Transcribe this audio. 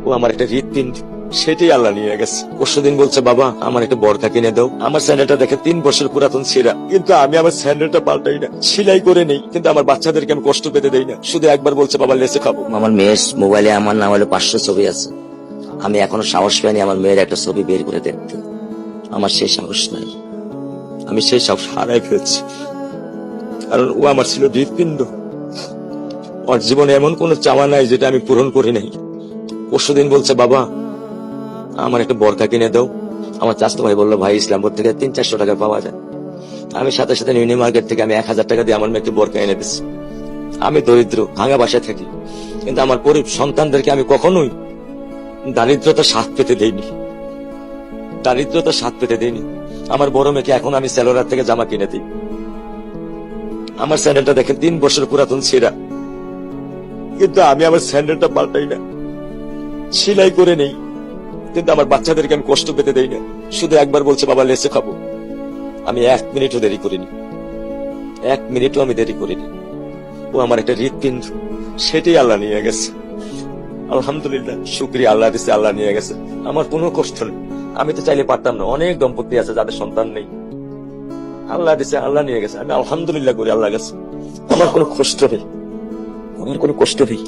ও আমার একটা হৃৎপিণ্ড, সেটাই আল্লাহ নিয়ে গেছে। পরশুদিন বলছে, বাবা আমার একটা বরকা কিনে দাও। আমার স্যান্ডেলটা দেখে 3 বছর পুরাতন ছেঁড়া, কিন্তু আমি আমার স্যান্ডেলটা পাল্টাই না, সেলাই করে নেই, কিন্তু আমার বাচ্চাদেরকে আমি কষ্ট পেতে দেই না। শুধু একবার বলছে, বাবা লেসে খাবো। আমার মেয়ের মোবাইলে আমার নাম হলো 500 ছবি আছে। আমি এখনো সাহস পাইনি আমার মেয়ের একটা ছবি বের করে দেখতে। আমার সেই সাহস নাই। আমি সেই সব হারাই ফেলছি, কারণ ও আমার ছিল হৃৎপিণ্ড। ওর জীবনে এমন কোনো চাওয়া নাই যেটা আমি পূরণ করি নাই। পরশুদিন বলছে, বাবা আমার একটা বরকা কিনে দাও। আমার চাচতো ভাই বললো, ভাই ইসলামপুর থেকে 300-400 টাকা পাওয়া যায়। আমি সাথে সাথে নিউ মার্কেট থেকে আমি 1000 টাকা দিয়ে আমার মেয়েকে বরকা এনে দিচ্ছি। আমি দরিদ্র, ভাঙা বাসায় থাকি, কিন্তু আমার সন্তানদেরকে আমি কখনোই দারিদ্রতা স্বাদ পেতে দেইনি। দারিদ্রতা স্বাদ পেতে দেইনি। আমার বড় মেয়েকে এখন আমি সেলোরার থেকে জামা কিনে দিই। আমার স্যান্ডেলটা দেখেন 3 বছর পুরাতন ছেঁড়া, কিন্তু আমি আমার স্যান্ডেলটা পাল্টাই না, সেলাই করে নেই, কিন্তু আমার বাচ্চাদেরকে আমি কষ্ট পেতে দেই না। শুধু একবার বলছে, বাবা লেসে খাবো। আমি 1 মিনিটও দেরি করিনি, 1 মিনিটও আমি দেরি করিনি। ও আমার একটা হৃৎপিণ্ড, সেটাই আল্লাহ নিয়ে গেছে। আলহামদুলিল্লাহ, শুকরিয়া, আল্লাহ দিছে, আল্লাহ নিয়ে গেছে। আমার কোনো কষ্ট নেই। আমি তো চাইলে পারতাম না, অনেক দম্পতি আছে যাদের সন্তান নেই। আল্লাহ দিছে, আল্লাহ নিয়ে গেছে। আমি আলহামদুলিল্লাহ করি আল্লাহ গেছে। আমার কোনো কষ্ট নেই, আমার কোনো কষ্ট নেই।